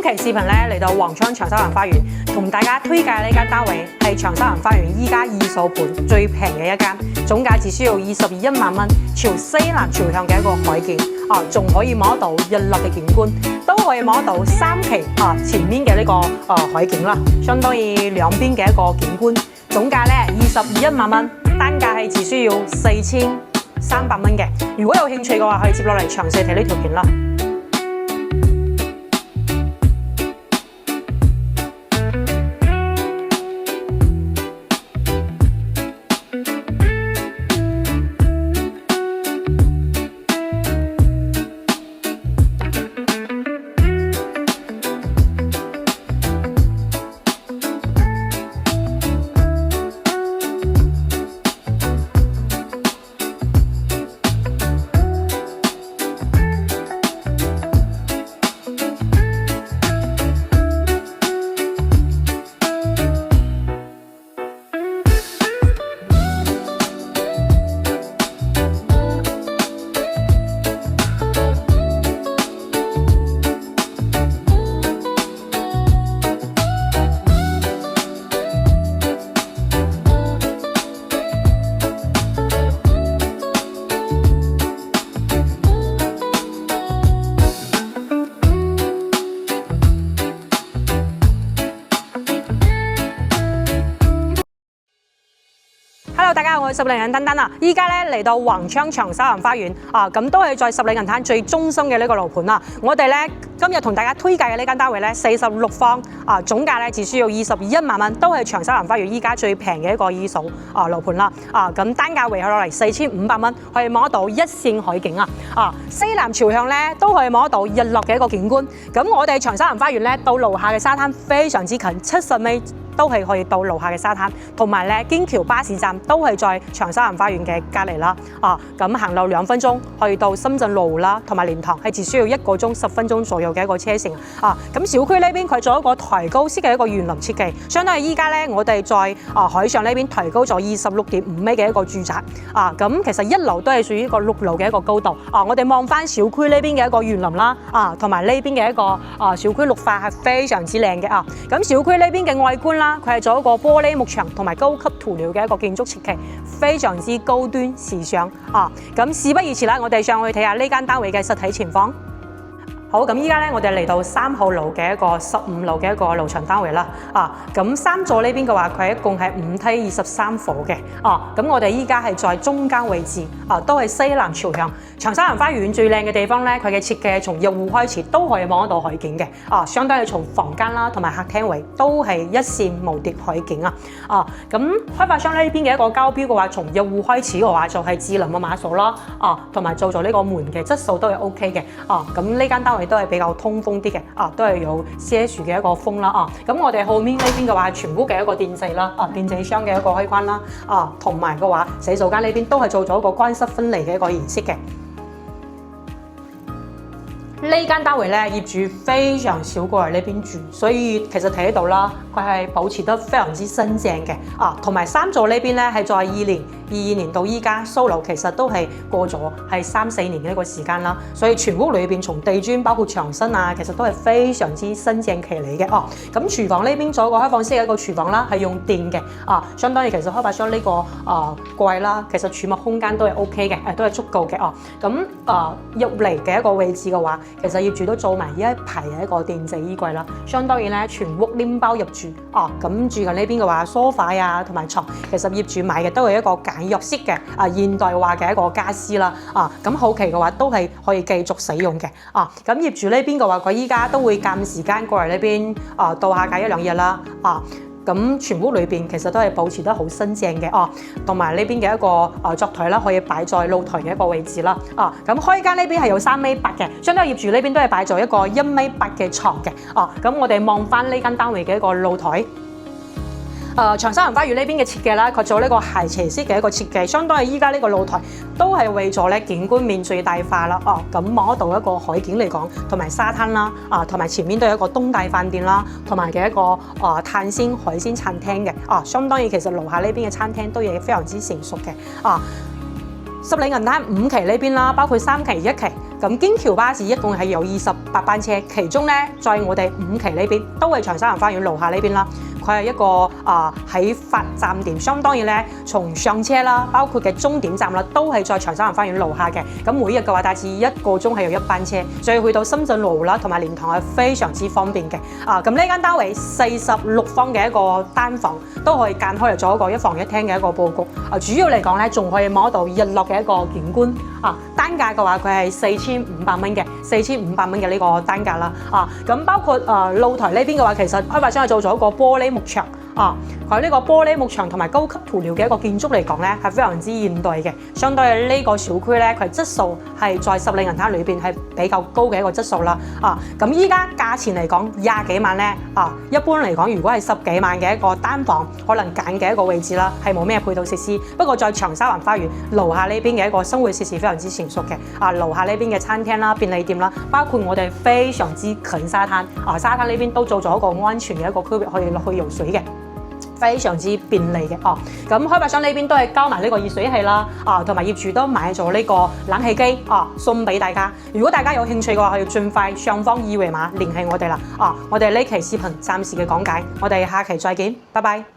期視頻咧嚟到黃昌長沙灣花園，同大家推介呢間單位係長沙灣花園依家二手盤最平嘅一間，總價只需要21萬蚊，朝西南朝向嘅一個海景，仲可以摸到日落嘅景觀，都可以摸到3期前面嘅呢個海景啦，相當於兩邊嘅一個景觀，總價咧21萬蚊，單價係只需要4300蚊嘅。如果有興趣嘅話，可以接落嚟詳細睇呢條片啦。Hello， 大家好，我係十里銀丹丹啊！依家咧嚟到黃昌長沙灣花園咁都係在十里銀灘最中心嘅呢個樓盤啦。我哋咧今日同大家推介嘅呢間單位咧46方總價咧只需要21萬蚊，都係長沙灣花園依家最平嘅一個二手樓盤啦。咁單價維係落嚟4500蚊，可以摸到一線海景西南朝向咧都可以摸到日落嘅一個景觀。咁我哋長沙灣花園咧到樓下嘅沙灘非常之近，70米。都係可以到樓下嘅沙灘，同埋咧京橋巴士站都係在長沙灣花園嘅隔離啦。咁行路2分鐘可以到深圳羅湖啦，同埋蓮塘係只需要1個鐘10分鐘左右嘅一個車程。咁小區呢邊佢做一個抬高式嘅一個園林設計，相當於依家咧我哋在海上呢邊抬高咗26.5米嘅一個住宅。咁其實1樓都係屬於一個6樓嘅一個高度。我哋望翻小區呢邊嘅一個園林啦，同埋呢邊嘅一個小區綠化係非常之靚嘅。咁小區呢邊嘅外觀啦。佢係做一個玻璃幕牆同埋高級塗料嘅一個建築設計，非常之高端時尚咁事不宜遲啦，我哋上去睇下呢間單位嘅實體情況。好，咁依家咧，我哋嚟到3號樓嘅一個15樓嘅一個樓層單位啦。咁3座呢邊嘅話，佢一共係5梯23伙嘅。咁我哋依家係在中間位置，都係西南朝向。長沙灣花園最靚嘅地方咧，佢嘅設計從入戶開始都可以望得到海景嘅。相當於從房間啦同埋客廳位都係一線無敵海景咁開發商呢邊嘅一個交標嘅話，從入戶開始嘅話就係智能嘅碼數啦。同埋做咗呢個門嘅質素都係 OK 嘅。咁呢間單位都係比較通風啲嘅，都係有些樹嘅一個風啦，咁我哋後面呢邊嘅話，全屋嘅一個電掣啦，電掣箱嘅一個開關啦，同埋嘅話，洗手間呢邊都係做咗一個乾濕分離嘅一個形式嘅。呢間單位咧，業主非常少過嚟呢邊住，所以其實睇得到啦，佢係保持得非常之新淨嘅。同埋3座呢邊咧係在2022年到依家收樓，其實都係過咗係3-4年嘅一個時間啦。所以全屋裏邊從地磚包括牆身其實都係非常之新淨企理嘅。咁廚房呢邊做一個開放式嘅一個廚房啦，係用電嘅。相當於其實開發商呢個櫃啦，其實儲物空間都係 OK 嘅，都係足夠嘅。咁入嚟嘅一個位置嘅話，其實業主都做埋呢一排嘅一個電製衣櫃啦，相當於咧全屋拎包入住。咁住近呢邊嘅話，梳化同埋床，其實業主買嘅都係一個簡約式嘅現代化嘅一個家私啦。咁後期嘅話都係可以繼續使用嘅。咁業主呢邊嘅話，佢依家都會間時間過嚟呢邊度下假1-2日啦。咁全屋裏邊其實都係保持得好新淨嘅。同埋呢邊嘅一個作台啦，可以擺在露台嘅一個位置啦。咁開間呢邊係有3.8米嘅，相當於業主呢邊都係擺咗一個1.8米嘅床嘅。咁我哋望翻呢間單位嘅一個露台。長沙灣花園呢邊嘅設計啦，佢做呢個斜斜式嘅一個設計，相當於依家呢個露台都係為咗咧景觀面最大化啦。咁望到一個海景嚟講，同埋沙灘啦，同埋前面都有一個東大飯店啦，同埋嘅一個碳鮮海鮮餐廳嘅。相當於其實樓下呢邊嘅餐廳都係非常之成熟嘅。十里銀灘5期呢邊啦，包括3期、1期。咁京橋巴士一共係有28班車，其中咧在我哋5期呢邊都係長沙灣花園樓下呢邊啦。佢係一個喺發站點，當然咧從上車啦，包括嘅終點站啦，都係在長沙灣花園樓下嘅。咁每日嘅話，大致1個鐘係有1班車，所以去到深圳羅湖啦同埋蓮塘係非常之方便嘅。咁呢間單位46方嘅一個單房，都可以間開嚟做一個1房1廳嘅一個佈局。主要嚟講咧，仲可以摸到日落嘅一個景觀。單價嘅話，佢係4500蚊嘅，4500蚊嘅呢個單價啦。咁包括露台呢邊嘅話，其實開發商係做咗一個玻璃幕牆。佢呢個玻璃幕牆同埋高級塗料嘅一個建築嚟講咧，係非常之現代嘅。相對於呢個小區咧，佢質素係在十里銀灘裏邊係比較高嘅一個質素啦。咁依家價錢嚟講20幾萬咧，一般嚟講，如果係10幾萬嘅一個單房，可能揀嘅一個位置啦，係冇咩配套設施。不過在長沙灣花園樓下呢邊嘅一個生活設施非常之成熟嘅。樓下呢邊嘅餐廳啦、便利店啦，包括我哋非常之近沙灘。沙灘呢邊都做咗一個安全嘅一個區域，可以落去游水嘅。非常之便利嘅咁開發商呢邊都係交埋呢個熱水器啦，同埋業主都買咗呢個冷氣機送俾大家。如果大家有興趣嘅話，可以盡快上方二維碼聯繫我哋啦。我哋呢期視頻暫時嘅講解，我哋下期再見，拜拜。